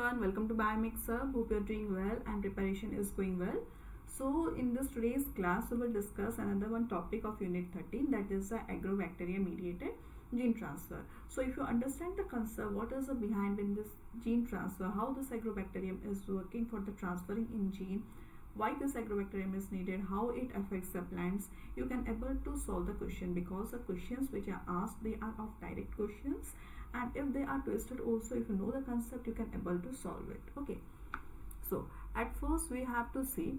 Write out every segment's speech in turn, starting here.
everyone, welcome to Biomixer. Hope you're doing well and preparation is going well. So in this today's class we will discuss another one topic of unit 13, that is the Agrobacterium mediated gene transfer. So if you understand the concept, what is the behind in this gene transfer, how this Agrobacterium is working for the transferring in gene, why this Agrobacterium is needed, how it affects the plants, you can able to solve the question, because the questions which are asked, they are of direct questions, and if they are twisted also, if you know the concept, you can able to solve it. Okay, so at first we have to see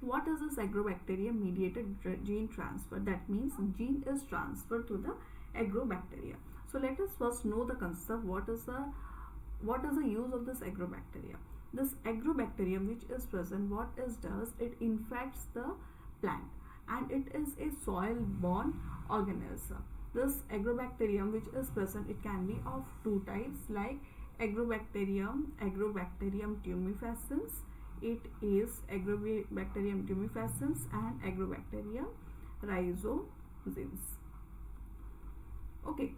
what is this Agrobacterium mediated gene transfer. That means gene is transferred to the Agrobacteria. So let us first know the concept, what is the use of this Agrobacterium. This Agrobacterium which is present, what it does, it infects the plant, and it is a soil borne organism. This Agrobacterium which is present, it can be of two types, like Agrobacterium tumefaciens. It is Agrobacterium tumefaciens and Agrobacterium rhizogens. Okay,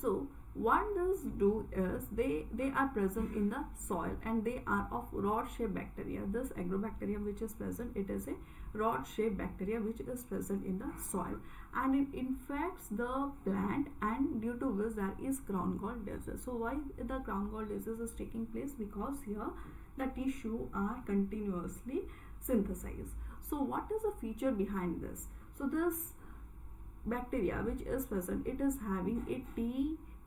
so what this do is they are present in the soil, and they are of rod shaped bacteria. This Agrobacterium which is present, it is a rod shaped bacteria which is present in the soil, and it infects the plant, and due to which there is crown gall disease. So why the crown gall disease is taking place? Because here the tissue are continuously synthesized. So what is the feature behind this? So this bacteria which is present, it is having a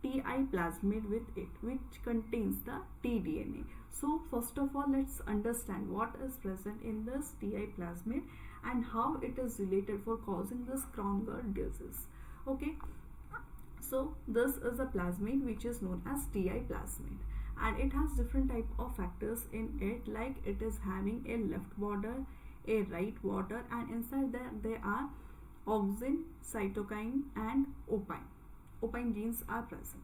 TI plasmid with it, which contains the tDNA. So first of all, let's understand what is present in this TI plasmid and how it is related for causing this crown gall disease. Okay, so this is a plasmid which is known as TI plasmid, and it has different type of factors in it, like it is having a left border, a right border, and inside there are auxin, cytokine and opine. Opine genes are present.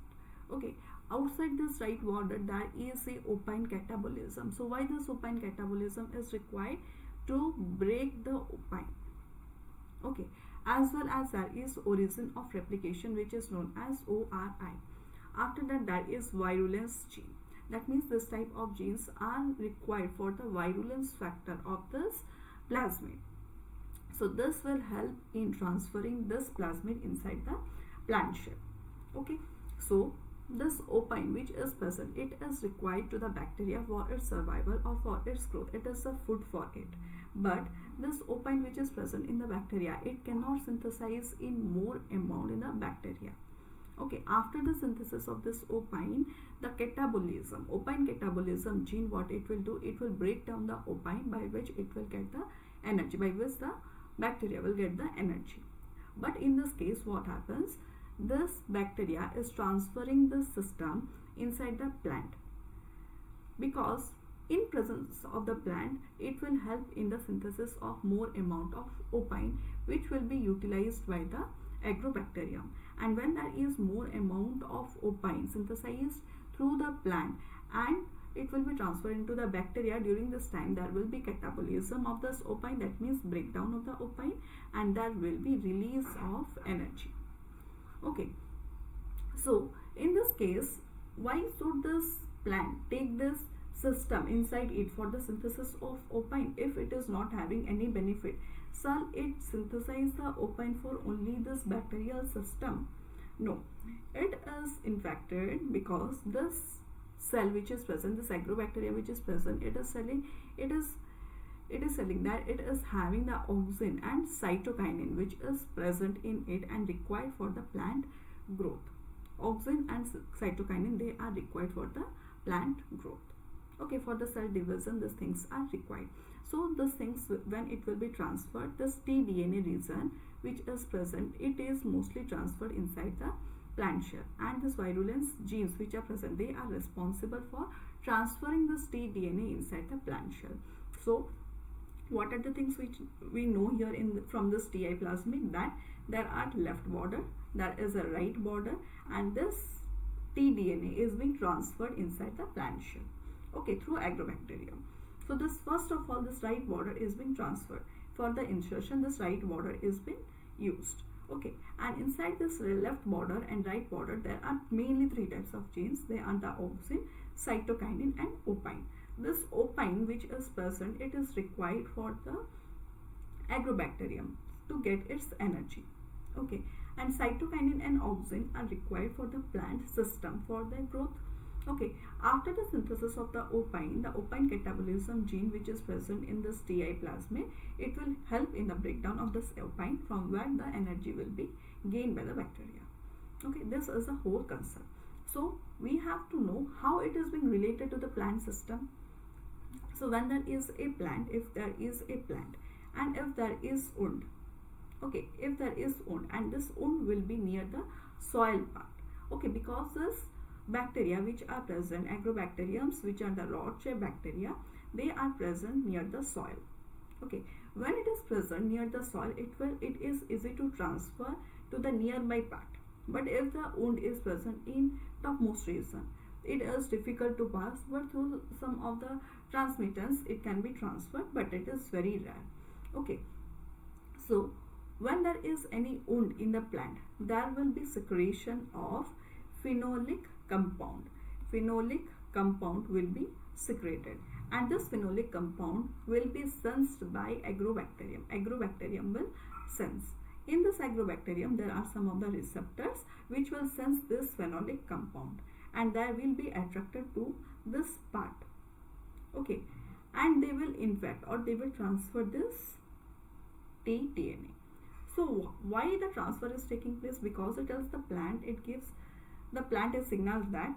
Okay, outside this right border there is a opine catabolism. So why this opine catabolism is required? To break the opine. Okay, as well as there is origin of replication which is known as ORI. After that there is virulence gene. That means this type of genes are required for the virulence factor of this plasmid. So this will help in transferring this plasmid inside the plant shell. Okay, so this opine which is present, it is required to the bacteria for its survival or for its growth. It is a food for it. But this opine which is present in the bacteria, it cannot synthesize in more amount in the bacteria. Okay, after the synthesis of this opine, the catabolism, opine catabolism gene, what it will do, it will break down the opine, by which it will get the energy, by which the bacteria will get the energy. But in this case, what happens? This bacteria is transferring the system inside the plant, because in presence of the plant, it will help in the synthesis of more amount of opine, which will be utilized by the Agrobacterium. And when there is more amount of opine synthesized through the plant, and it will be transferred into the bacteria, during this time there will be catabolism of this opine, that means breakdown of the opine, and there will be release of energy. Okay, so in this case, why should this plant take this system inside it for the synthesis of opine if it is not having any benefit? Shall it synthesize the opine for only this bacterial system? No, it is infected because this cell which is present, this Agrobacteria which is present, it is selling that it is having the auxin and cytokinin which is present in it and required for the plant growth. Auxin and cytokinin, they are required for the plant growth. Okay, for the cell division, these things are required. So these things, when it will be transferred, this tDNA region which is present, it is mostly transferred inside the plant shell, and this virulence genes which are present, they are responsible for transferring this tDNA inside the plant shell. So what are the things which we know here from this TI plasmid? That there are left border, there is a right border, and this tDNA is being transferred inside the plant shell. Okay, through Agrobacterium. So this, first of all, this right border is being transferred. For the insertion, this right border is being used. Okay, and inside this left border and right border, there are mainly three types of genes. They are the auxin, cytokinin and opine. This opine which is present, it is required for the agrobacterium to get its energy. Okay, and cytokinin and auxin are required for the plant system for their growth. Okay, after the synthesis of the opine catabolism gene which is present in this Ti plasmid, it will help in the breakdown of this opine, from where the energy will be gained by the bacteria. Okay, this is the whole concept. So we have to know how it is being related to the plant system. So when there is a plant, if there is a plant and if there is wound, okay, if there is wound, and this wound will be near the soil part, okay, because this bacteria which are present, agrobacteriums, which are the rod-shaped bacteria, they are present near the soil. Okay, when it is present near the soil, it is easy to transfer to the nearby part. But if the wound is present in topmost region, it is difficult to pass, but through some of the transmittance it can be transferred, but it is very rare. Okay, so when there is any wound in the plant, there will be secretion of phenolic compound. Phenolic compound will be secreted, and this phenolic compound will be sensed by agrobacterium. Agrobacterium will sense. In this agrobacterium, there are some of the receptors which will sense this phenolic compound, and they will be attracted to this part. Okay, and they will infect or they will transfer this tDNA. So why the transfer is taking place? Because it is the plant, it gives the plant a signal that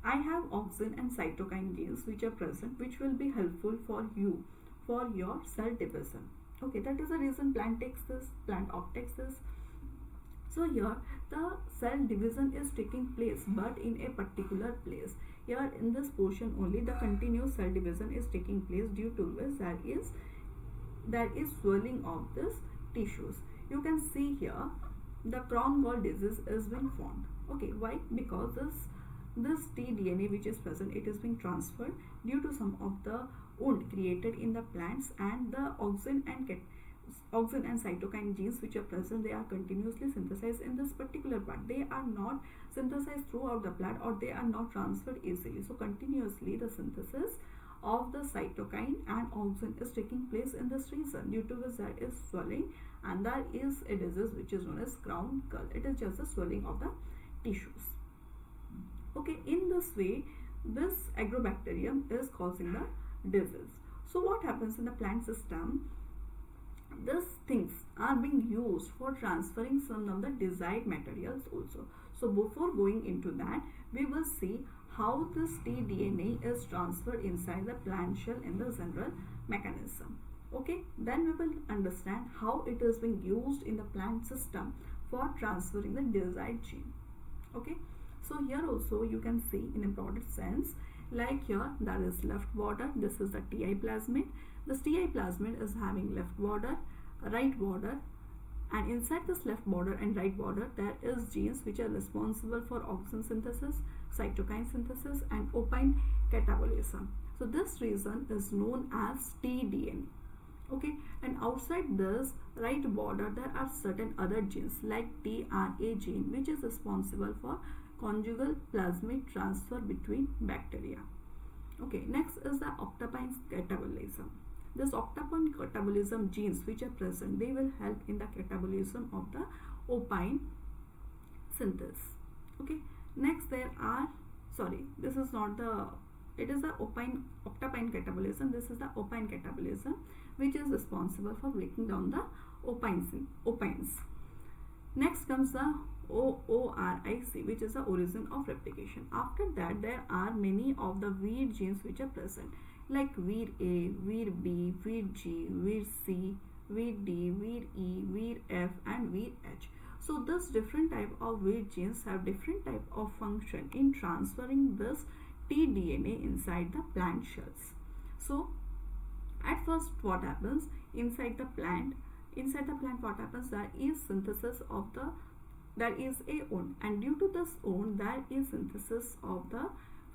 I have auxin and cytokine genes which are present, which will be helpful for you for your cell division. Okay, that is the reason plant takes this, plant takes this. So here the cell division is taking place, but in a particular place. Here in this portion only the continuous cell division is taking place, due to which there is swelling of this tissues. You can see here the crown gall disease is being formed. Okay, why? Because this tDNA which is present, it is being transferred due to some of the wound created in the plants, and the auxin and cytokine genes which are present, they are continuously synthesized in this particular part. They are not synthesized throughout the plant, or they are not transferred easily. So continuously the synthesis of the cytokine and auxin is taking place in this region, due to which there is swelling, and there is a disease which is known as crown gall. It is just a swelling of the tissues. Okay, in this way this agrobacterium is causing the disease. So what happens in the plant system? These things are being used for transferring some of the desired materials also. So before going into that, we will see how this tDNA is transferred inside the plant shell in the general mechanism. Okay, then we will understand how it is being used in the plant system for transferring the desired gene. Okay, so here also you can see in a broader sense, like here there is left border, this is the Ti plasmid. This Ti plasmid is having left border, right border, and inside this left border and right border there is genes which are responsible for auxin synthesis, cytokine synthesis, and opine catabolism. So this region is known as tDNA. Okay, and outside this right border there are certain other genes like TRA gene, which is responsible for conjugal plasmid transfer between bacteria. Okay, next is the octapine catabolism. This octapine catabolism genes which are present, they will help in the catabolism of the opine synthesis. Okay, next there are, sorry, this is not the, it is the octapine catabolism. This is the opine catabolism which is responsible for breaking down the opines. Next comes the OORIC, which is the origin of replication. After that, there are many of the weird genes which are present, like weird A, weird B, weird G, weird C, weird D, weird E, weird F, and weird H. So this different type of weird genes have different type of function in transferring this tDNA inside the plant shells. So at first what happens inside the plant what happens, there is synthesis of the, there is a wound, and due to this wound there is synthesis of the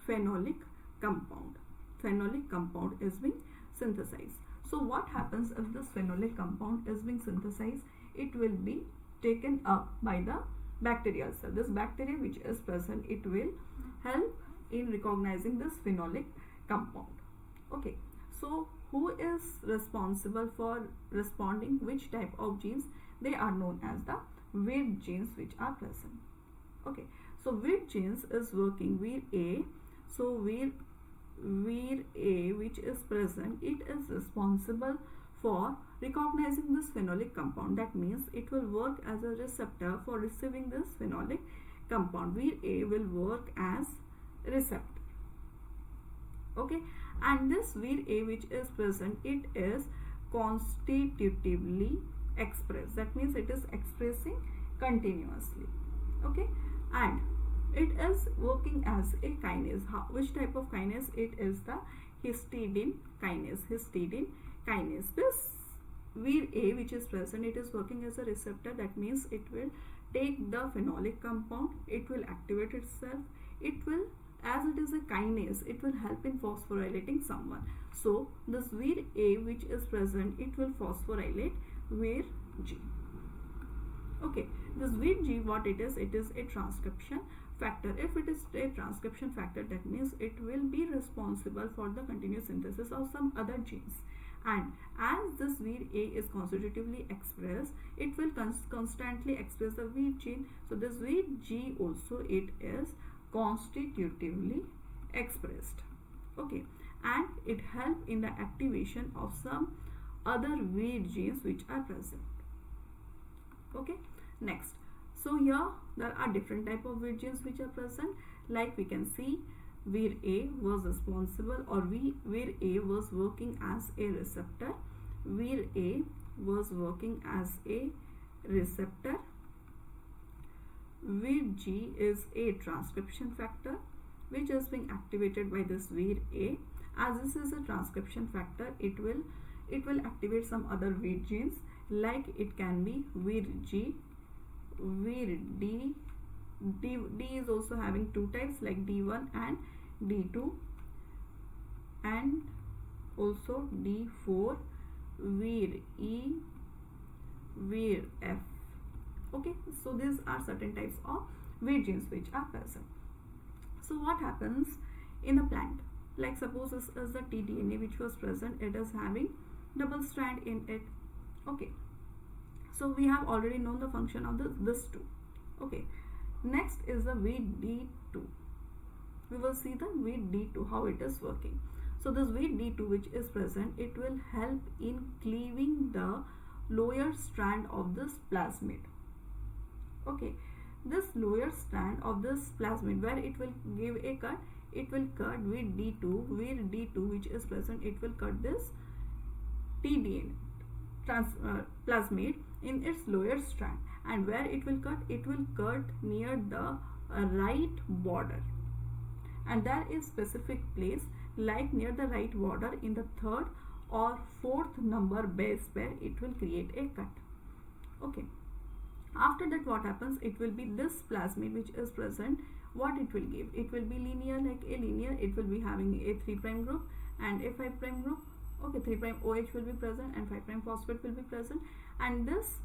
phenolic compound. Phenolic compound is being synthesized. So what happens if this phenolic compound is being synthesized? It will be taken up by the bacterial cell. This bacteria which is present, it will help in recognizing this phenolic compound. Okay, so who is responsible for responding which type of genes? They are known as the weird genes which are present. Okay, so weird genes is working weird A. So weird A which is present, it is responsible for recognizing this phenolic compound. That means it will work as a receptor for receiving this phenolic compound. Weird A will work as receptor. Okay, and this weird A which is present, it is constitutively expressed. That means it is expressing continuously. Okay, and it is working as a kinase. Which type of kinase? It is the histidine kinase. Histidine kinase. This weird A which is present, it is working as a receptor. That means it will take the phenolic compound, it will activate itself, it will, as it is a kinase, it will help in phosphorylating someone. So this weird A which is present, it will phosphorylate weird G. Okay, this weird G, what it is a transcription factor. If it is a transcription factor, that means it will be responsible for the continuous synthesis of some other genes. And as this weird A is constitutively expressed, it will constantly express the weird gene. So this weird G also, it is constitutively expressed. Okay, and it helps in the activation of some other weird genes which are present. Okay, next, so here there are different type of weird genes which are present. Like we can see, weird A was responsible, or weird A was working as a receptor. Weird A was working as a receptor. Weird G is a transcription factor which is being activated by this weird A. As this is a transcription factor, it will activate some other weird genes, like it can be weird G, weird D. D is also having two types, like D1 and D2, and also D4, weird E, weird F. Okay, so these are certain types of weird genes which are present. So what happens in the plant? Like suppose this is the tDNA which was present, it is having double strand in it. Okay, so we have already known the function of this two. Okay, next is the weird D2. We will see the weird D2, how it is working. So this weird D2 which is present, it will help in cleaving the lower strand of this plasmid. Okay, this lower strand of this plasmid, where it will give a cut, it will cut weird D2, which is present, it will cut this tDNA plasmid in its lower strand, and where it will cut near the right border, and there is specific place like near the right border in the third or fourth number base pair, it will create a cut. Okay, after that what happens, it will be this plasmid which is present, what it will give, it will be linear, like a linear, it will be having a 3' group and a 5' group. Okay, 3' OH will be present and 5' phosphate will be present, and this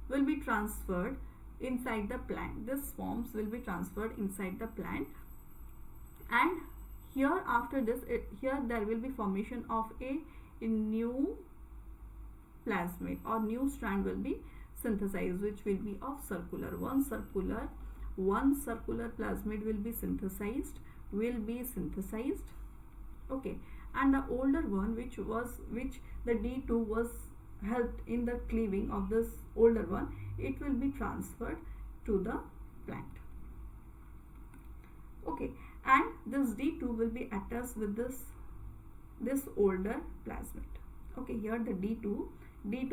will be transferred inside the plant. This forms will be transferred inside the plant, and here after this, here there will be formation of a new plasmid, or new strand will be synthesized, which will be of circular. One circular plasmid will be synthesized. Okay, and the older one, which the D2 was helped in the cleaving of this older one, it will be transferred to the plant. Okay, and this D2 will be attached with this older plasmid. Okay, here the D2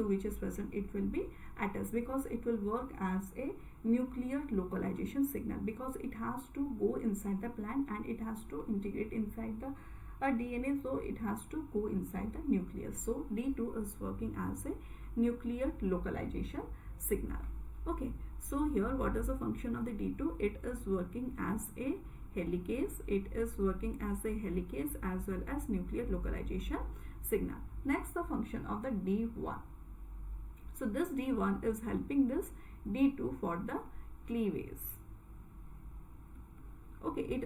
which is present, it will be attached, because it will work as a nuclear localization signal, because it has to go inside the plant and it has to integrate inside the DNA, so it has to go inside the nucleus. So D2 is working as a nuclear localization signal. Okay, so here what is the function of the D2? It is working as a helicase. As well as nuclear localization signal. Next, the function of the D1. So this D1 is helping this D2 for the cleavage. Okay, it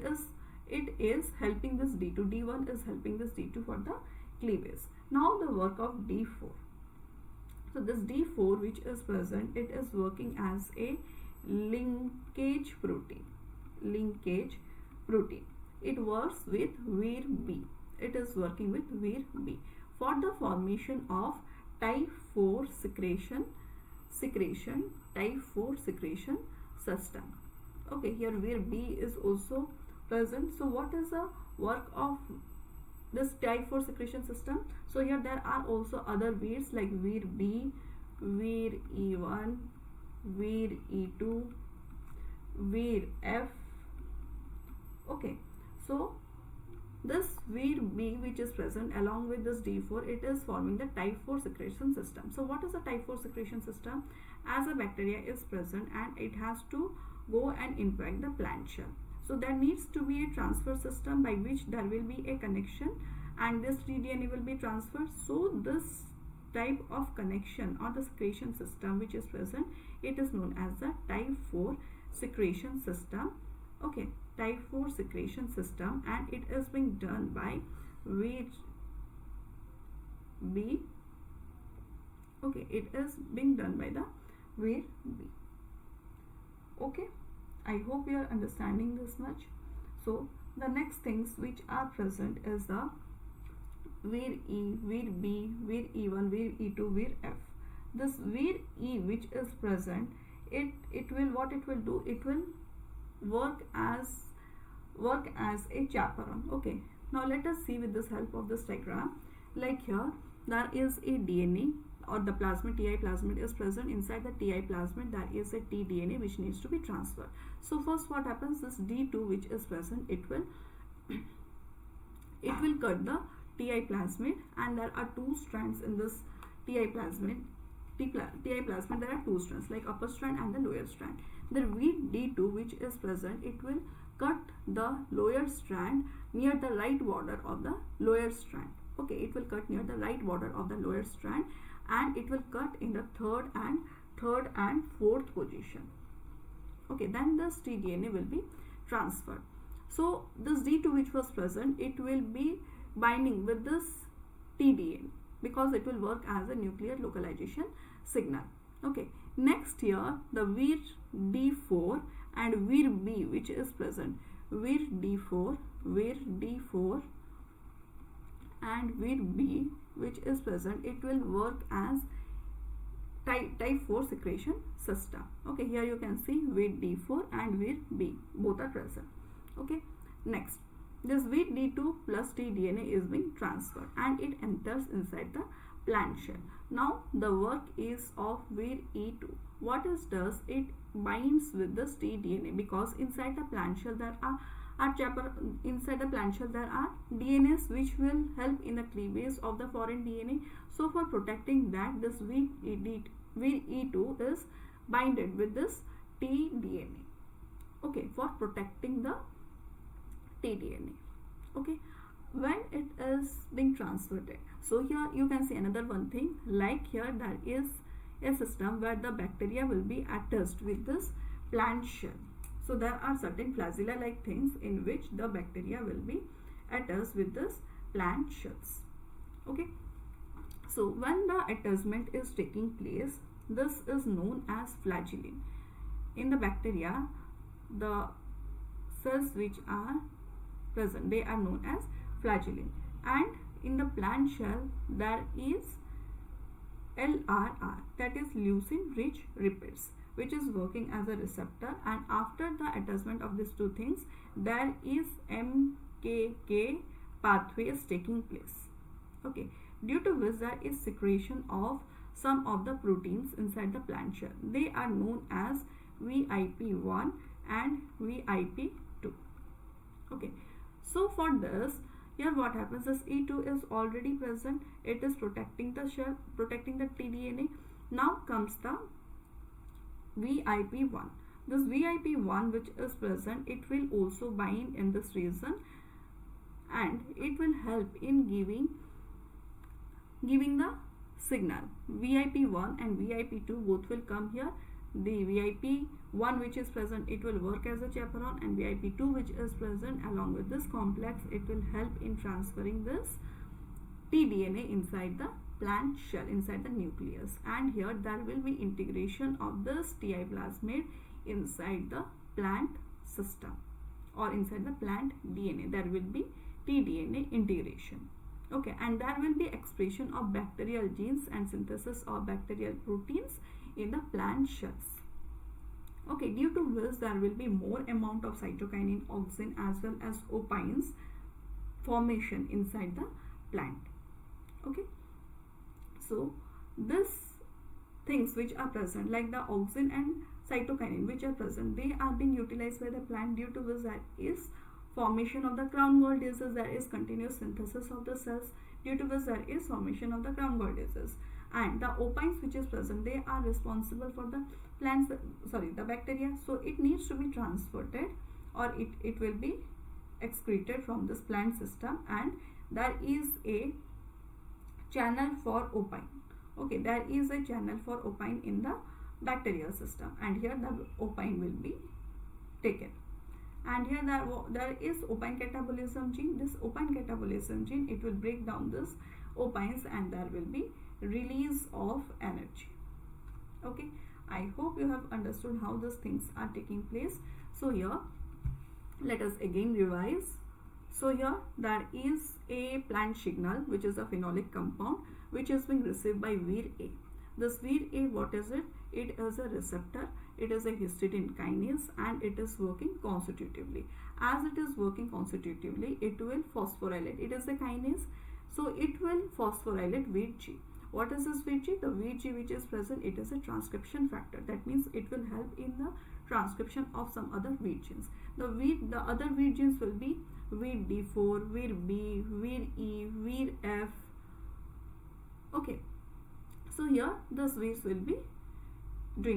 it is helping this D2. D1 is helping this D2 for the cleavage. Now the work of D4. So this D4 which is present, it is working as a linkage protein. Linkage protein. It works with Vir B. It is working with Vir B for the formation of type 4 secretion type 4 secretion system. Okay, here Vir B is also present. So what is the work of this type 4 secretion system? So here there are also other Virs like Vir B, Vir E1, Vir E2, Vir F. Okay, so this Vir B which is present along with this D4, it is forming the type 4 secretion system. So what is the type 4 secretion system? As a bacteria is present and it has to go and infect the plant shell. So there needs to be a transfer system by which there will be a connection and this tDNA will be transferred. So this type of connection or the secretion system which is present, it is known as the type 4 secretion system. Okay, type 4 secretion system, and it is being done by Vir B. Okay, it is being done by the Vir B. Okay, I hope you are understanding this much. So the next things which are present is the Vir E, Vir B, Vir E1, Vir E2, Vir F. This Vir E which is present, it will do, it will work as a chaperone. Okay, now let us see with this help of this diagram. Like here there is a DNA or the plasmid, Ti plasmid is present. Inside the Ti plasmid there is a tDNA which needs to be transferred. So first what happens, this D2 which is present, it will cut the Ti plasmid, and there are two strands in this Ti plasmid. Ti plasmid, there are two strands like upper strand and the lower strand. The D2 which is present, it will cut the lower strand near the right border of the lower strand. Okay, it will cut near the right border of the lower strand, and it will cut in the third and fourth position. Okay, then this tDNA will be transferred. So this D2 which was present, it will be binding with this tDNA because it will work as a nuclear localization signal. Okay, next here the Vir D4 and Vir B which is present. Vir D4 and Vir B which is present, it will work as type 4 secretion system. Okay, here you can see Vir D4 and Vir B both are present. Okay, next this Vir D2 plus tDNA is being transferred and it enters inside the plant shell. Now the work is of Vir E2. What it does, it binds with this tDNA because inside the plant shell there are DNAs which will help in the cleavage of the foreign DNA. So for protecting that, this Vir E2 is binded with this tDNA. Okay, for protecting the tDNA. Okay, when it is being transferred. So here you can see another one thing, like here there is a system where the bacteria will be attached with this plant shell. So there are certain flagella like things in which the bacteria will be attached with this plant shells. Okay, so when the attachment is taking place, this is known as flagellin. In the bacteria, the cells which are present, they are known as flagellin, and in the plant shell there is LRR, that is leucine rich lipids, which is working as a receptor, and after the attachment of these two things there is MKK pathways taking place. Okay, due to which there is secretion of some of the proteins inside the plant shell. They are known as VIP1 and VIP2. Okay, so for this, here what happens is E2 is already present, it is protecting the shell, protecting the tDNA. Now comes the VIP1. This VIP1 which is present, it will also bind in this region and it will help in giving the signal. VIP1 and VIP2 both will come here. the VIP1 which is present, it will work as a chaperone, and VIP2 which is present along with this complex, it will help in transferring this tDNA inside the plant shell, inside the nucleus. And here there will be integration of this Ti plasmid inside the plant system or inside the plant DNA. There will be tDNA integration. Okay, and there will be expression of bacterial genes and synthesis of bacterial proteins in the plant shells. Okay, due to this there will be more amount of cytokinin, auxin as well as opines formation inside the plant. Okay, so this things which are present like the auxin and cytokinin which are present, they are being utilized by the plant. Due to this there is formation of the crown gall disease, there is continuous synthesis of the cells. Due to this there is formation of the crown gall disease, and the opines which is present, they are responsible for the plants, the bacteria, so it needs to be transported or it will be excreted from this plant system, and there is a channel for opine. Okay, there is a channel for opine in the bacterial system, and here the opine will be taken. And here there is opine catabolism gene. This opine catabolism gene, it will break down this opines and there will be release of energy. Okay, I hope you have understood how these things are taking place. So here let us again revise. So here there is a plant signal which is a phenolic compound which is being received by Vir-A. This Vir-A, what is it? It is a receptor, it is a histidine kinase, and it is working constitutively. As it is working constitutively, it will phosphorylate. It is a kinase, so it will phosphorylate Vir-G. What is this Vir-G? The Vir-G which is present, it is a transcription factor. That means it will help in the transcription of some other Vir genes. The other Vir genes will be Vir-D4, Vir-B, Vir-E, Vir-F. Okay, so here these Virs will be they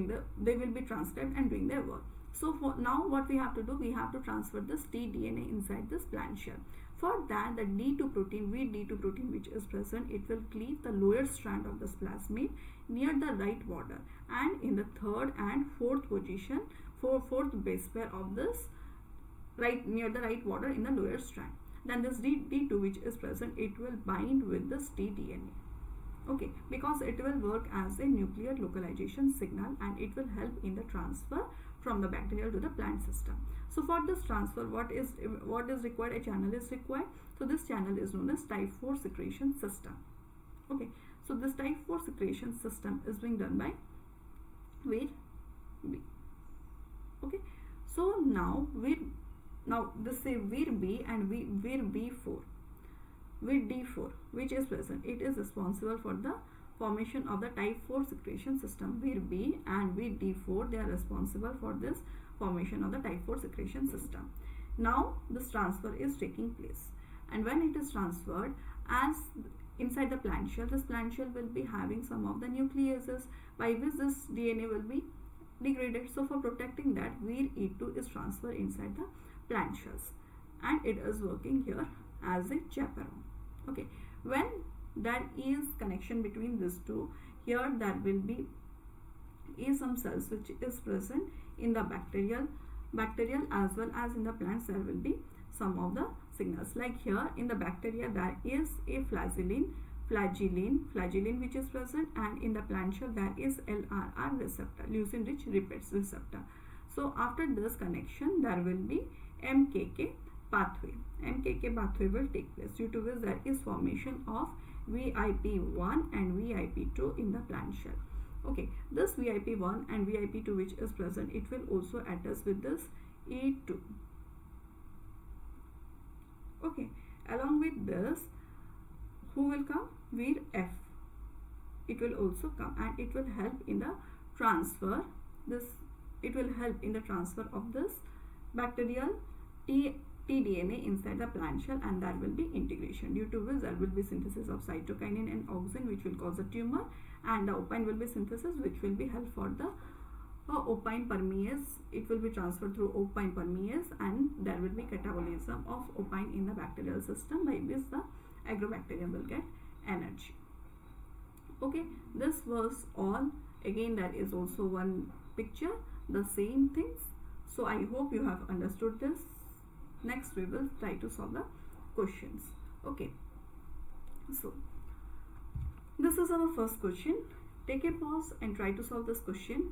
will be transcribed and doing their work. So for now what we have to do, we have to transfer this tDNA inside this plant shell. For that, the D2 protein, Vir-D2 protein which is present, it will cleave the lower strand of this plasmid near the right border, and in the third and fourth position, fourth base pair of this near the right border in the lower strand. Then this D2 which is present, it will bind with this tDNA. Okay, because it will work as a nuclear localization signal, and it will help in the transfer from the bacterial to the plant system. So for this transfer, what is required? A channel is required. So this channel is known as type 4 secretion system. Okay, so this type 4 secretion system is being done by Vir-B. Okay, so now this say Vir-B and Vir-B4. Vir-D4 which is present, it is responsible for the formation of the type 4 secretion system. Vir-B and Vir-D4, they are responsible for this formation of the type 4 secretion system. Now this transfer is taking place, and when it is transferred, as inside the plant shell, this plant shell will be having some of the nucleases by which this DNA will be degraded. So for protecting that, Vir-E2 is transferred inside the plant shells, and it is working here as a chaperone. Okay, when there is connection between these two, here there will be some cells which is present in the bacterial as well as in the plants. There will be some of the signals, like here in the bacteria there is a flagellin which is present, and in the plant shell there is LRR receptor, leucine rich repeats receptor. So after this connection, there will be MKK pathway. MKK pathway will take place, due to which there is formation of VIP1 and VIP2 in the plant shell. Okay, this VIP1 and VIP2 which is present, it will also attach with this E2. Okay, along with this, who will come? Vir-F. It will also come, and it will help in the transfer. It will help in the transfer of this bacterial tDNA inside the plant shell, and there will be integration, due to which there will be synthesis of cytokinin and auxin which will cause a tumor, and the opine will be synthesis which will be help for the opine permease. It will be transferred through opine permease, and there will be catabolism of opine in the bacterial system, by which the Agrobacterium will get energy. Okay, this was all. Again, there is also one picture the same things. So I hope you have understood this. Next we will try to solve the questions. Okay, so this is our first question. Take a pause and try to solve this question.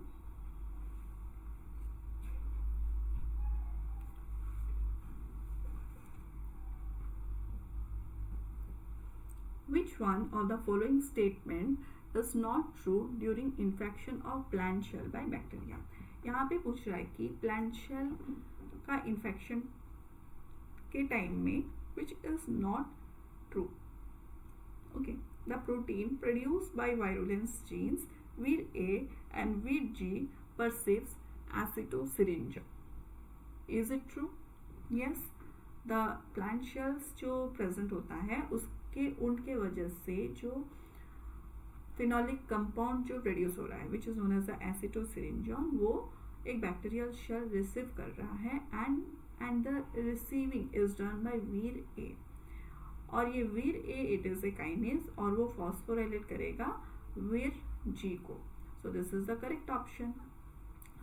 Which one of the following statement is not true during infection of plant shell by bacteria? यहाँ पे पूछ रहा है कि plant shell का infection के time में which is not true. Okay, the protein produced by virulence genes Vir A and Vir G perceives acetosyringe. Is it true? Yes, the plant shells जो present होता है उसके उनके वजह से जो phenolic compound जो produce हो रहा है which is known as the acetosyringe वो एक bacterial shell receive कर रहा है and the receiving is done by Vir A. और ये Vir A it is a kinase और वो phosphorylate करेगा Vir G को. So this is the correct option.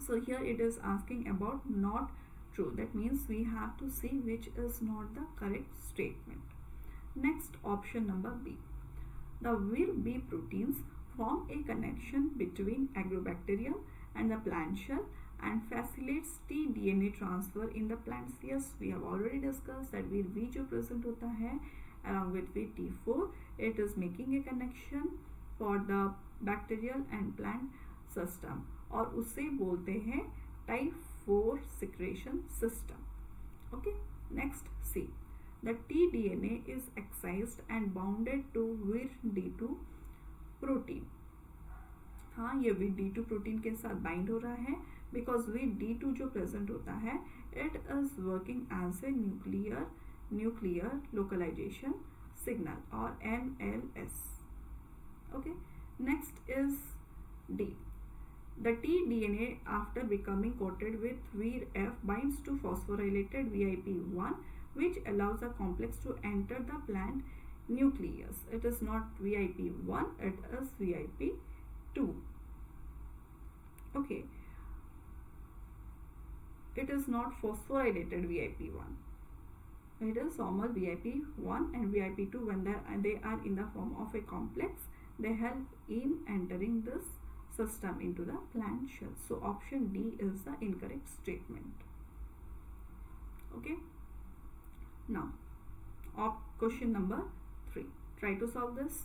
So here it is asking about not true. That means we have to see which is not the correct statement. Next, option number B. The Vir B proteins form a connection between Agrobacterium and the plant shell and facilitates tDNA transfer in the plants. Yes, we have already discussed that Vir B जो present होता है along with Vir T4, it is making a connection for the bacterial and plant system और उसे बोलते हैं type 4 secretion system. Okay, next C. The tDNA is excised and bounded to Vir D2 protein. हाँ, ये Vir D2 protein के साथ bind हो रहा है because Vir D2 जो present होता है it is working as a nuclear localization signal or NLS. Okay, next is D. The tDNA after becoming coated with Vir F binds to phosphorylated VIP1 which allows the complex to enter the plant nucleus. It is not VIP1, it is VIP2. Okay, it is not phosphorylated VIP1. It is normal VIP1 and VIP2 when they are in the form of a complex. They help in entering this system into the plant shell. So option D is the incorrect statement. Okay. Now, question number 3. Try to solve this.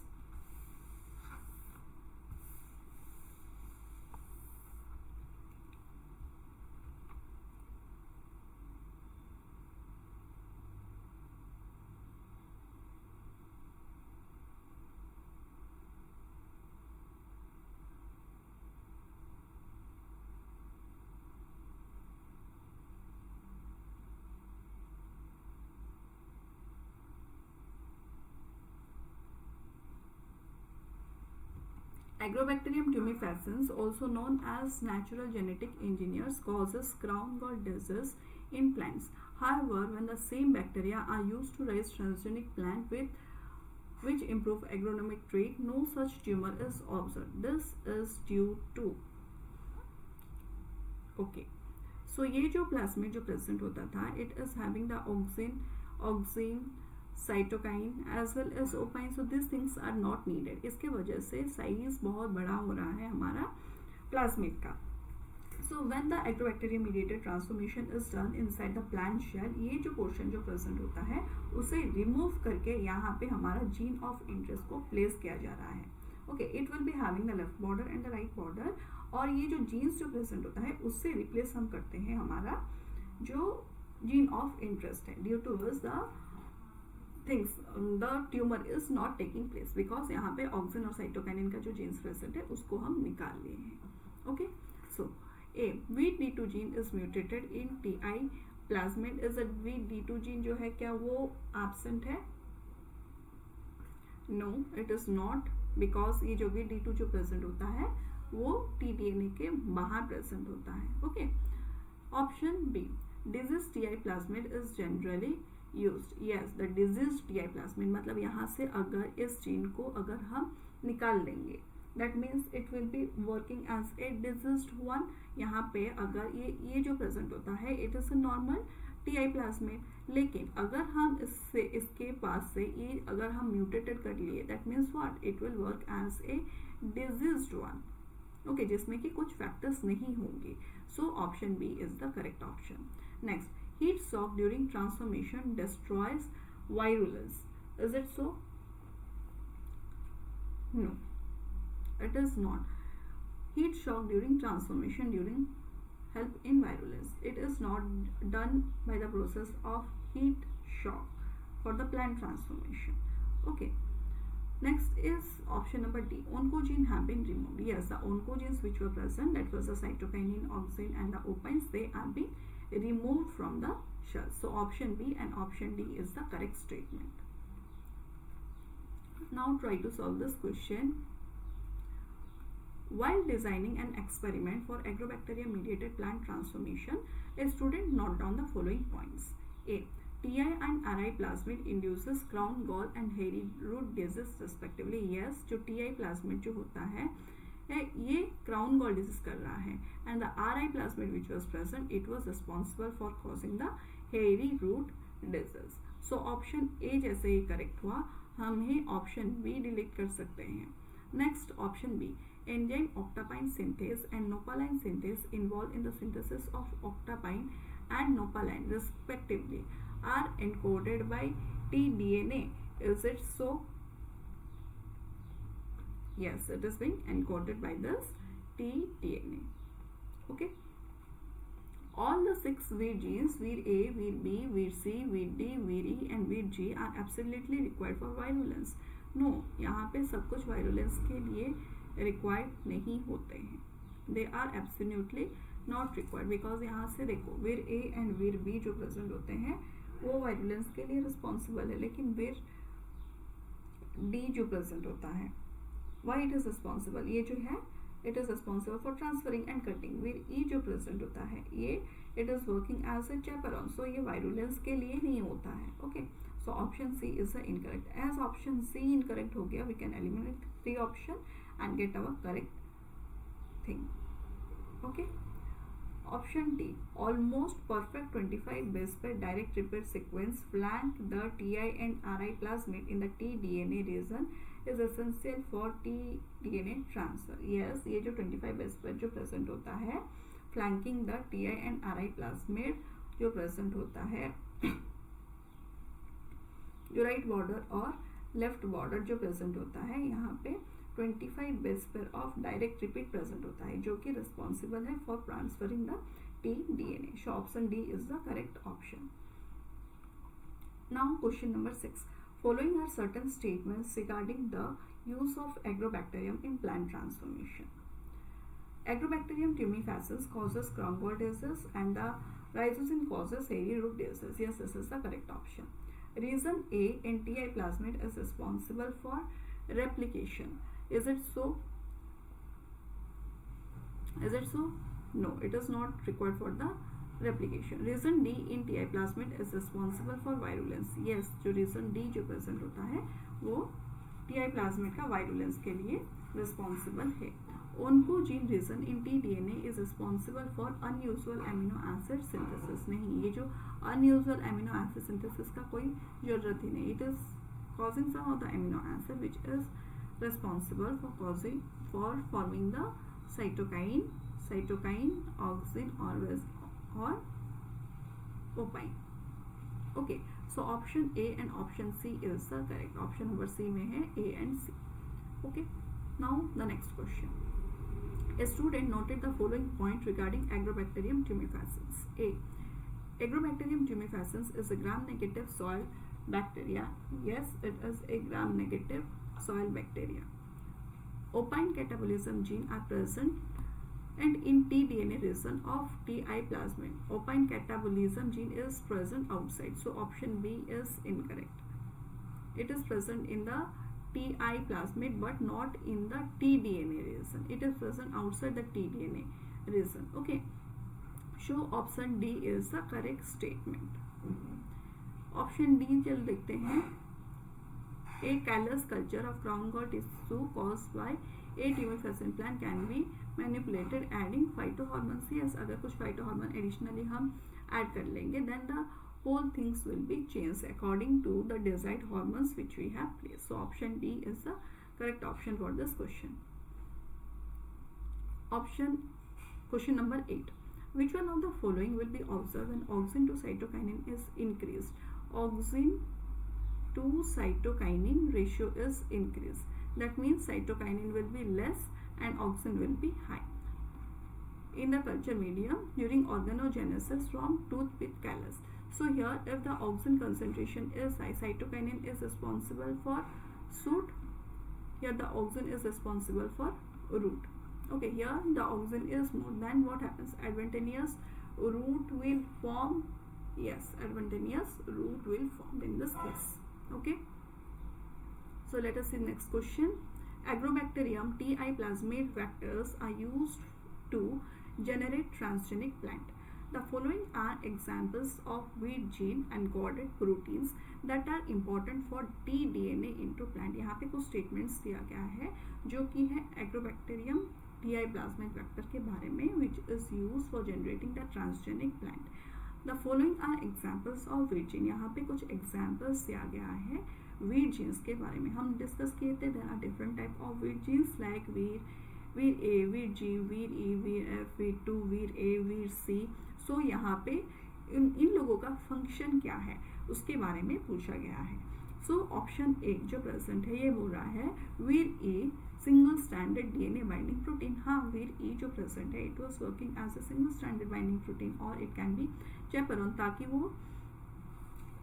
Agrobacterium tumefaciens, also known as natural genetic engineers, causes crown gall disease in plants. However, when the same bacteria are used to raise transgenic plant which improve agronomic trait, no such tumor is observed. This is due to okay. So ये जो plasmid जो present होता था, it is having the auxin, cytokine as well as opine. So these things are not needed. इसके वजह से size बहुत बड़ा हो रहा है हमारा प्लाज्मिड का. So when the agrobacterium mediated transformation is done inside the plant shell, ये जो पोर्शन जो प्रेजेंट होता है उसे रिमूव करके यहाँ पे हमारा जीन ऑफ इंटरेस्ट को प्लेस किया जा रहा है. Okay, it will be having the left border and the right border. और ये जो जीन्स जो प्रेजेंट होता है उससे रिप्लेस हम करते हैं हमारा जो जीन ऑफ इंटरेस्ट है. Due to which the tumour is not taking place because यहाँ पे ऑक्सिन और साइटोकाइनिन का जो जीन्स प्रेजेंट है उसको हम निकाल लिए हैं. Okay, so A. VD2 gene is mutated in TI plasmid. Is it VD2 gene जो है क्या वो absent है? No, it is not, because ये जो VD2 जो present होता है वो tDNA के बाहर present होता है. Okay. Option B. Diseased TI plasmid is generally used. Yes, the diseased TI plasmid मतलब यहाँ से अगर इस जीन को अगर हम निकाल देंगे that means it will be working as a diseased one. यहाँ पे अगर ये जो प्रेजेंट होता है it is a normal Ti plasmid, लेकिन अगर हम इससे इसके पास से ये अगर हम म्यूटेटेड कर लिए that means what, it will work as a diseased one. Okay, जिसमें कि कुछ फैक्टर्स नहीं होंगे। So option B is the correct option. Next, heat shock during transformation destroys virulence. Is it so? No, it is not. Heat shock during transformation during help in virulence. It is not done by the process of heat shock for the plant transformation. Okay. Next is option number D. Oncogene have been removed. Yes, the oncogenes which were present, that was the cytokinin, auxin, and the opines, they are being removed from the shell. So option B and option D is the correct statement. Now try to solve this question. While designing an experiment for Agrobacterium mediated plant transformation, a student note down the following points. A. TI and RI plasmid induces crown gall and hairy root disease respectively. Yes, जो TI plasmid जो होता है ये crown gall disease कर रहा है, and the R I plasmid which was present it was responsible for causing the hairy root disease. So option A जैसे ही करेक्ट हुआ, हम ही ऑप्शन बी डिलीट कर सकते हैं। Next option B, enzyme octopine synthase and nopaline synthase involve in the synthesis of octopine and nopaline respectively are encoded by tDNA. Is it so? Yes, it is being encoded by this tDNA. Okay. All the 6 weir genes, weir A, weir B, weir C, weir D, weir E and weir G are absolutely required for virulence. No, यहाँ पे सब कुछ virulence के लिए required नहीं होते हैं. They are absolutely not required because यहाँ से देखो weir A and weir B जो present होते हैं वो virulence के लिए responsible है, लेकिन weir D जो present होता है why it is responsible, ये जो है it is responsible for transferring and cutting. weir E जो present होता है ये it is working as a chaperone, so ये virulence के लिए नहीं होता है. Okay, so option C is the incorrect. As option C incorrect हो गया, we can eliminate 3 option and get our correct thing. Okay, option D, almost perfect 25 base pair direct repair sequence flank the TI and RI plasmid in the tDNA region is essential for tDNA transfer. Yes, ये जो 25 base pair जो present होता है flanking the TI and RI plasmid जो present होता है जो right border और लेफ्ट बॉर्डर जो प्रेजेंट होता है, यहाँ पे 25 base pair of direct repeat present होता है जो कि रिस्पॉन्सिबल है for transferring the tDNA. So option D is the correct option. Now question number 6. Following are certain statements regarding the use of Agrobacterium in plant transformation. Agrobacterium tumefaciens causes crown gall disease and the rhizosine causes hairy root disease. Yes, this is the correct option. Reason A, NTI plasmid is responsible for replication. Is it so? Is it so? No, it is not required for the replication. Reason D, in TI plasmid is responsible for virulence. Yes, जो reason D जो present होता है वो TI plasmid का virulence के लिए responsible है. Oncogene reason in tDNA is responsible for unusual amino acid synthesis. नहीं, ये जो unusual amino acid synthesis का कोई जरूरत ही नहीं. It is causing some of the amino acid which is responsible for forming the cytokine, auxin or opine. Okay, so option A and option C is the correct. Option number C में है A and C. Okay, now the next question. A student noted the following point regarding Agrobacterium tumefaciens. A, Agrobacterium tumefaciens is a gram-negative soil bacteria. Yes, it is a gram-negative soil bacteria. Opine catabolism gene are present and in tDNA region of TI plasmid. Opine catabolism gene is present outside, so option B is incorrect. It is present in the TI plasmid but not in the tDNA region. It is present outside the tDNA region. Okay, so option D is the correct statement. Option D चल देखते हैं. A callus culture of crown gall tissue caused by A tumefacin plant can be manipulated adding phytohormones. Yes, अगर कुछ phytohormone additionally हम add कर लेंगे, then the whole things will be changed according to the desired hormones which we have placed. So option D is the correct option for this question. Question number 8. Which one of the following will be observed when auxin to cytokinin is increased? Auxin to cytokinin ratio is increased. That means cytokinin will be less and auxin will be high. In the culture medium during organogenesis from tooth with callus. So here if the auxin concentration is high, cytokinin is responsible for shoot. Here the auxin is responsible for root. Okay, here the auxin is more, then what happens? Adventitious root will form. Yes, adventitious root will form in this case. Okay, so let us see next question. Agrobacterium Ti plasmid vectors are used to generate transgenic plant. The following are examples of wheat gene encoded proteins that are important for tDNA into plant. यहाँ पे कुछ statements दिया गया है जो कि है Agrobacterium Ti plasmid vector के बारे में, which is used for generating the transgenic plant. The following are examples of wheat gene. यहाँ पे कुछ examples दिया गया है wheat genes के बारे में. हम discuss किए थे there are different type of wheat genes like wheat A, wheat G, wheat E, wheat F, wheat 2, wheat A, wheat C. So यहाँ पे इन लोगों का फंक्शन क्या है उसके बारे में पूछा गया है. सो ऑप्शन ए जो प्रेजेंट है ये बोल रहा है vir A single standard DNA binding protein. हाँ, वीर ई जो प्रेजेंट है it was working as a single standard binding protein और इट कैन बी चैपेरोन ताकि वो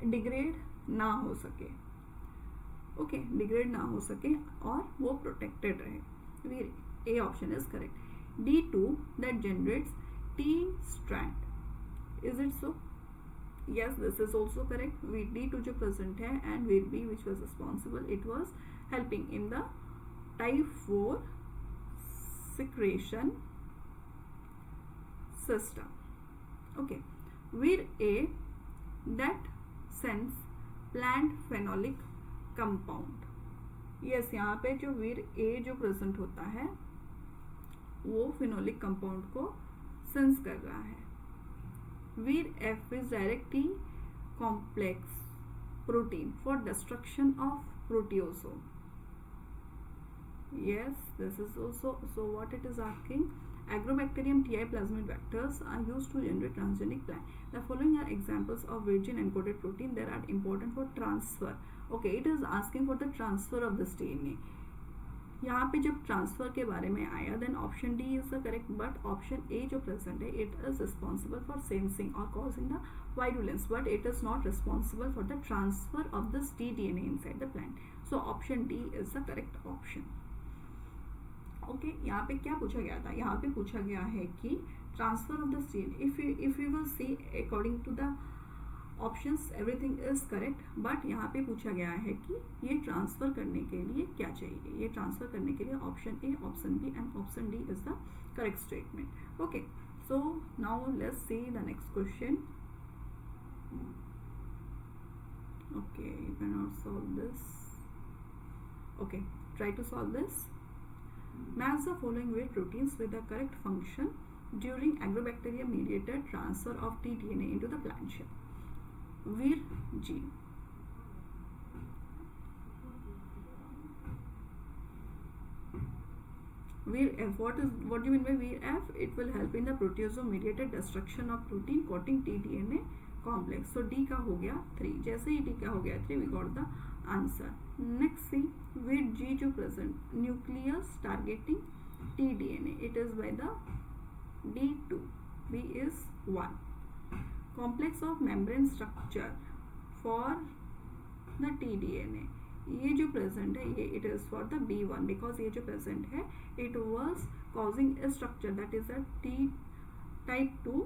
डिग्रेड ना हो सके. ओके, डिग्रेड ना हो सके और वो प्रोटेक्टेड रहे. Vir A option is correct. D2 that generates T strand. Is it so? Yes, this is also correct. With D2 जो present है and with B which was responsible, it was helping in the type 4 secretion system. Okay, with A that sends plant phenolic compound. Yes, यहाँ पे जो वीर A जो present होता है वो phenolic compound को सेंस कर रहा है. Vir F is directing complex protein for destruction of proteasome. Yes, this is also so. What it is asking? Agrobacterium Ti plasmid vectors are used to generate transgenic plant. The following are examples of virgin encoded protein that are important for transfer. Okay, it is asking for the transfer of this DNA. यहाँ पे जब transfer के बारे में आया then option D is the correct, but option A जो present है it is responsible for sensing और causing the virulence, but it is not responsible for the transfer of this T-DNA inside the plant. So option D is the correct option. Okay, यहाँ पे क्या पूछा गया था? यहाँ पे पूछा गया है कि transfer of the D. If you will see according to the options everything is correct, but यहाँ पे पूछा गया है कि ये ट्रांसफर करने के लिए क्या चाहिए. ये ट्रांसफर करने के लिए option A, option B and option D is the correct statement. Okay, so now let's see the next question. Okay, you can not solve this. Okay, try to solve this. Match the following weight proteins with the correct function during agrobacterium mediated transfer of tDNA into the plant shell. Vir G. Vir F. What do you mean by Vir F? It will help in the proteasome mediated destruction of protein coating tDNA complex. So D का हो गया 3. जैसे ही D का हो गया 3, we got the answer. Next see with G जो present nucleus targeting tDNA. It is by the D2. B is 1. Complex of membrane structure for the tDNA. ये जो present है ये it is for the B1 because ये जो present है it was causing a structure that is a T type 2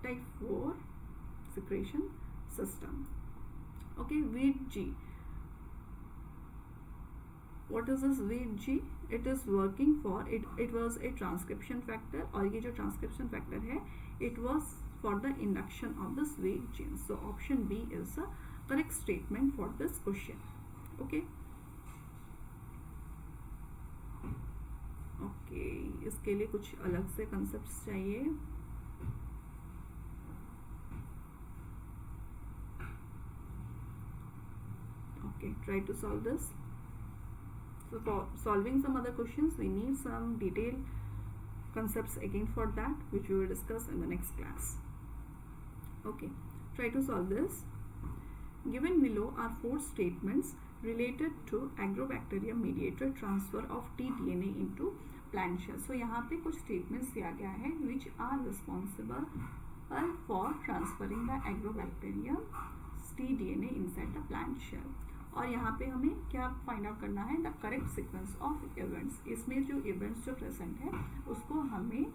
type 4 secretion system. Okay, with G. What is this with G? It is working for it was a transcription factor और ये जो transcription factor है it was for the induction of this weight gene. So option B is the correct statement for this question. Okay. Okay, इसके लिए कुछ अलग से concept चाहिए. Okay, try to solve this. So for solving some other questions, we need some detailed concepts again for that, which we will discuss in the next class. Okay, try to solve this. Given below are 4 statements related to Agrobacterium mediated transfer of tDNA into plant shell. So यहाँ पे कुछ statements दिया गया है which are responsible for transferring the Agrobacterium tDNA inside the plant shell. और यहाँ पे हमें क्या फाइंड आउट करना है, the correct sequence of events. इसमें जो इवेंट्स जो प्रेजेंट है उसको हमें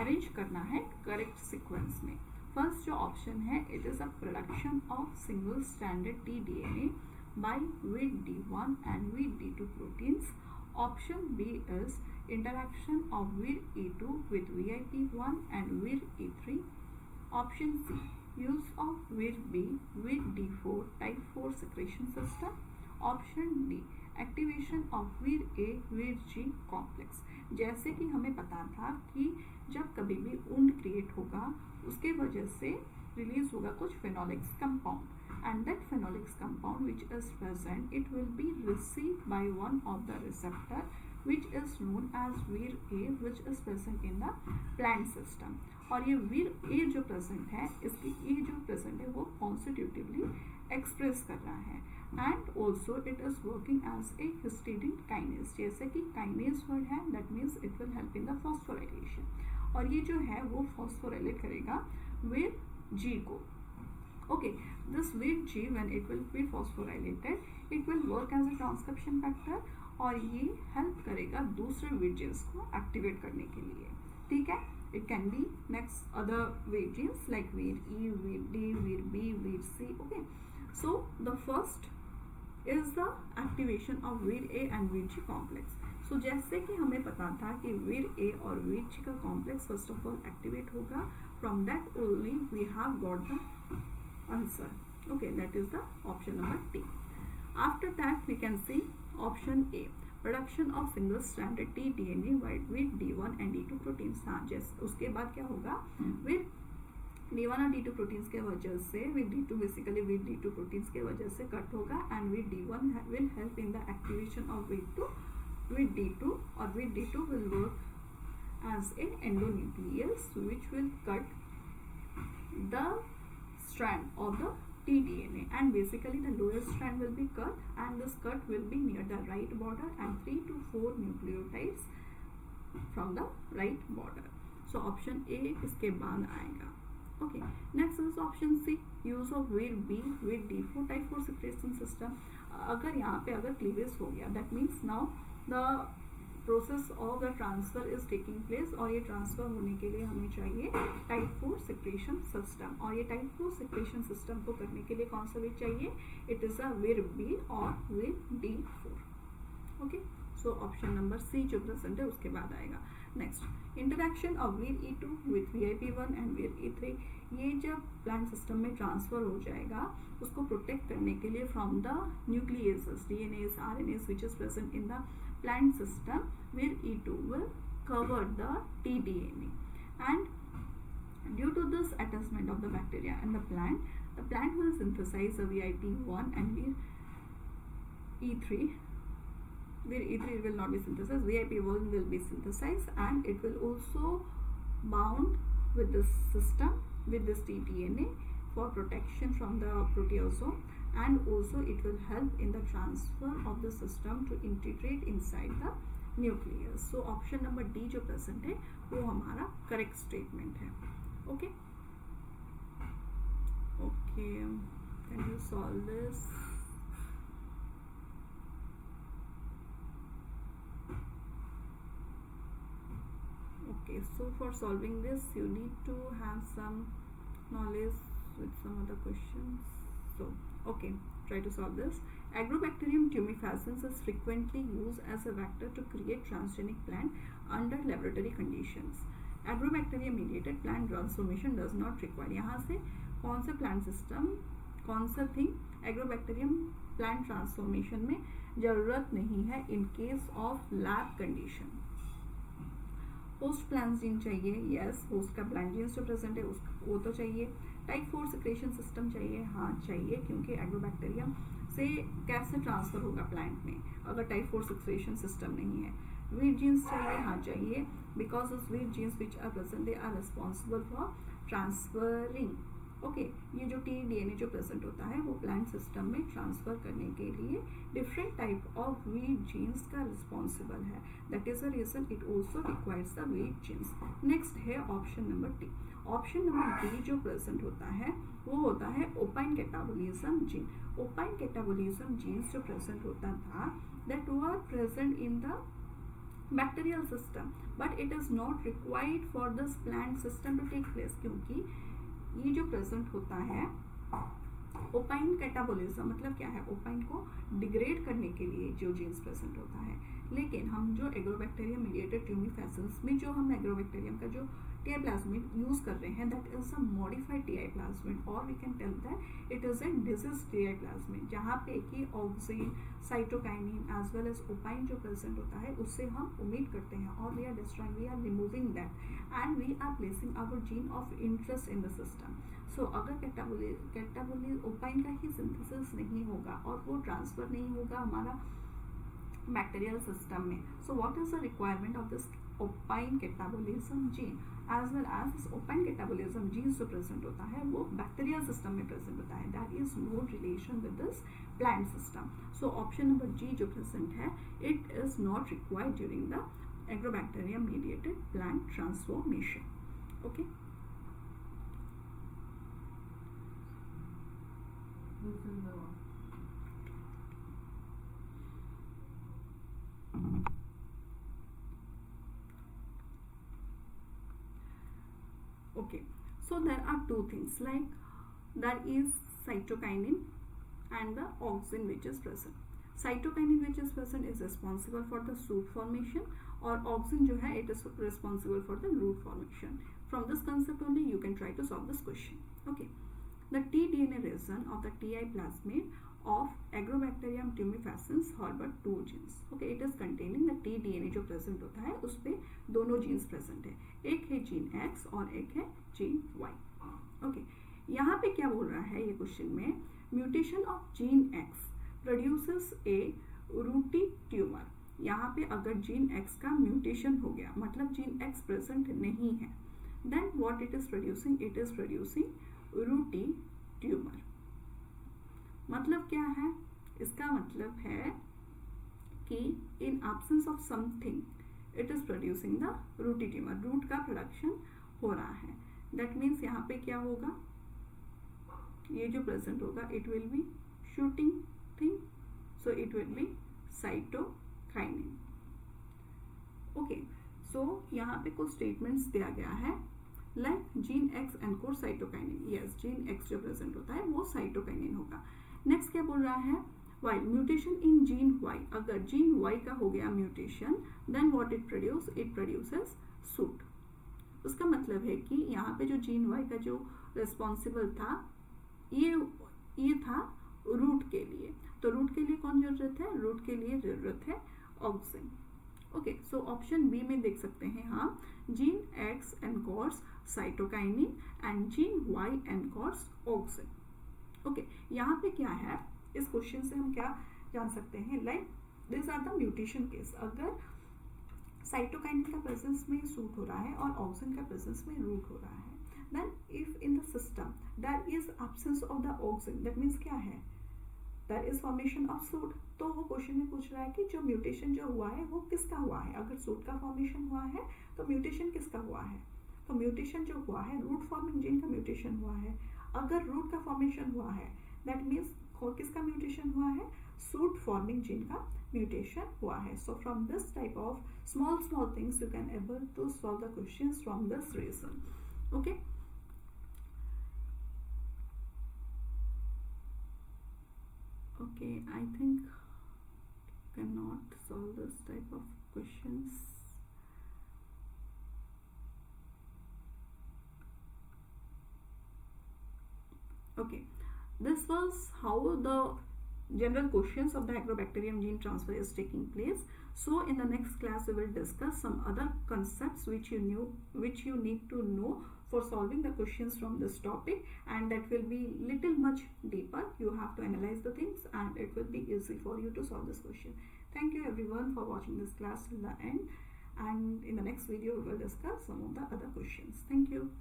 अरेंज करना है करेक्ट सीक्वेंस में. फर्स्ट जो ऑप्शन है, it is a production of single stranded tDNA by VIR-D1 and VIR-D2 proteins. Option B is interaction of VIR-E2 with VIP1 and VIR-E3. Option C, use of VIR-B with D4 type 4 secretion system. Option D, activation of VIR-A VIR-G complex. जैसे कि हमें पता था कि जब कभी भी wound create होगा उसके वजह से रिलीज होगा कुछ phenolics compound, and that phenolics compound which is present, it will be received by one of the receptor which is known as VIR-A, which is present in the plant system. और ये VIR-A जो present है, इसकी A जो present है वो constitutively express कर रहा है, and also it is working as a histidine kinase. जैसे कि kinase word है, that means it will help in the phosphorylation, और ये जो है वो phosphorylate करेगा VIR-G को. Okay, this VIR-G when it will be phosphorylated, it will work as a transcription factor और ये हेल्प करेगा दूसरे VIR genes को एक्टिवेट करने के लिए. ठीक है, it can be next other VIR genes like VIR-E, VIR-D, VIR-B, VIR-C. Okay, so the first is the activation of VIR-A and VIR-G complex. So जैसे कि हमें पता था कि VIR-A और VIR-G का complex first of all activate होगा, from that only we have got the answer. Okay, that is the option number D. After that we can see option A, production of single stranded tDNA with D1 and D2 proteins. हाँ, जैसे उसके बाद क्या होगा, with D1 और D2 proteins के वजह से with D2 basically with D2 proteins के वजह से कट होगा, and with D1 will help in the activation of with D2, और with D2 will work as a endonuclease which will cut the strand of the tDNA, and basically the lowest strand will be cut, and this cut will be near the right border and 3 to 4 nucleotides from the right border. So option A इसके बाद आएगा. Okay, next is option C, use of VIR-B with D4 type 4 secretion system. अगर यहाँ पे अगर cleavage हो गया, that means now the process of the transfer is taking place, और ये transfer होने के लिए हमें चाहिए type 4 secretion system, और ये type 4 secretion system को करने के लिए कौन सा VIR चाहिए, it is a VIR-B or VIR-D4. okay, so option number C जो present है उसके बाद आएगा. next, interaction of VIR-E2 with VIP1 and VIR-E3. ये जब plant system में transfer हो जाएगा उसको protect करने के लिए from the nucleases, DNAs, RNAs which is present in the plant system, VIR-E2 will cover the tDNA, and due to this attachment of the bacteria and the plant will synthesize the VIP1 and VIR-E3. VIR-E3 will not be synthesized, VIP1 will be synthesized, and it will also bound with this system with this tDNA for protection from the proteasome, and also it will help in the transfer of the system to integrate inside the nucleus. So option number D जो present है वो हमारा correct statement है. okay, can you solve this? Okay, so for solving this you need to have some knowledge with some other questions. So okay, try to solve this. Agrobacterium tumefaciens is frequently used as a vector to create transgenic plant under laboratory conditions. Agrobacterium mediated plant transformation does not require. यहाँ से कौन सा plant system, कौन सा thing Agrobacterium plant transformation में ज़रूरत नहीं है in case of lab condition. Host plan gene चाहिए, यस, होस्ट का प्लान जीन्स जो प्रेजेंट है वो तो चाहिए। टाइप 4 सिक्रेशन सिस्टम चाहिए, हाँ चाहिए, क्योंकि एग्रोबैक्टीरियम से कैसे ट्रांसफर होगा प्लांट में अगर टाइप 4 सिक्रेशन सिस्टम नहीं है। वीट जीन्स चाहिए, हाँ चाहिए, because of vir genes which are present they are responsible for transferring. Okay, ये जो टीडीएनए जो प्रेजेंट होता है वो प्लांट सिस्टम में ट्रांसफर करने के लिए different type of vir genes का रिस्पॉन्सिबल है। That is the reason it also requires the vir genes. Next है option number D. Option number D जो प्रेजेंट होता है वो होता है opine catabolism gene. Opine catabolism genes जो प्रेजेंट होता था that were present in the bacterial system but it is not required for this plant system to take place, क्योंकि ये जो प्रेजेंट होता है ओपाइन कैटाबोलिज्म मतलब क्या है, ओपाइन को डिग्रेड करने के लिए जो जीन्स प्रेजेंट होता है। लेकिन हम जो एग्रोबैक्टीरियम मीडिएटेड ट्यूमिफेसिस में जो हम एग्रोबैक्टीरियम का जो टीआई प्लाज्मिड यूज कर रहे हैं that is a modified Ti plasmid, और we can tell that it is a disease Ti plasmid, जहाँ पे कि auxin, cytokinin as well as opine जो प्रेजेंट होता है उससे हम उम्मीद करते हैं और we are destroying, we are removing that and we are placing our gene of interest in the system. So अगर कैटाबोलिज्म ओपाइन का ही सिंथेसिस नहीं होगा और वो ट्रांसफर नहीं होगा हमारा बैक्टीरियल सिस्टम में, so what is the requirement of this opine catabolism gene as well as this opine catabolism gene जो प्रेजेंट होता है वो बैक्टीरियल सिस्टम में प्रेजेंट होता है, that is no relation with this plant system. So option number G जो present है it is not required during the agrobacterium mediated plant transformation. Okay, okay, so there are two things, like there is cytokinin and the auxin which is present. Cytokinin which is present is responsible for the shoot formation और auxin जो है it is responsible for the root formation. From this concept only you can try to solve this question. Okay, the tDNA region of the TI plasmid of Agrobacterium tumefaciens harbor two genes. Okay, it is containing the tDNA जो present होता है उस पे दोनों genes present है, एक है gene X और एक है जीन Y. Okay, यहाँ पे क्या बोल रहा है ये क्वेश्चन में, mutation of gene X produces a rooty tumor. यहाँ पे अगर जीन X का म्यूटेशन हो गया मतलब जीन X प्रेजेंट नहीं है, then what it is producing? It is producing रूटी ट्यूमर। मतलब क्या है, इसका मतलब है कि in absence of something it is producing the रूटी ट्यूमर, रूट का प्रोडक्शन हो रहा है। दैट मीन्स यहाँ पे क्या होगा, ये जो प्रेजेंट होगा it will be shooting thing, so it will be cytokinin. Okay, so यहाँ पे कुछ स्टेटमेंट्स दिया गया है like gene X encode cytokinin, yes gene X जो प्रेजेंट होता है वो साइटोकाइनिन होगा। नेक्स्ट क्या बोल रहा है, Y mutation in gene Y, अगर जीन वाई का हो गया mutation then what it produces shoot. उसका मतलब है कि यहाँ पे जो जीन वाई का जो रिस्पॉन्सिबल था ये था रूट के लिए, तो रूट के लिए कौन जरूरत है, रूट के लिए जरूरत है auxin. Okay, so option B में देख सकते हैं हम gene X encodes cytokinin and gene Y encodes auxin. Okay, यहाँ पे क्या है, इस क्वेश्चन से हम क्या जान सकते हैं, like this are the mutation case, अगर साइटोकाइनिन का प्रेजेंस में सूट हो रहा है और ऑक्सिन का प्रेजेंस में रूट हो रहा है, then if in the system there is absence of the auxin that means क्या है, there is formation of shoot. तो वो क्वेश्चन में पूछ रहा है कि जो म्यूटेशन जो हुआ है वो किसका हुआ है, अगर सूट का फॉर्मेशन हुआ है तो म्यूटेशन किसका हुआ है, तो म्यूटेशन जो हुआ है रूट फॉर्मिंग जीन का म्यूटेशन हुआ है। अगर रूट का फॉर्मेशन हुआ है दैट मीन्स किसका म्यूटेशन हुआ है, सूट फॉर्मिंग जीन का म्यूटेशन हुआ है। So from this type of small things you can able to solve the questions from this region. Okay, okay, I think cannot solve this type of questions. Okay, this was how the general questions of the Agrobacterium gene transfer is taking place. So in the next class we will discuss some other concepts which you need to know for solving the questions from this topic, and that will be little much deeper. You have to analyze the things and it will be easy for you to solve this question. Thank you everyone for watching this class till the end, and in the next video we will discuss some of the other questions. Thank you.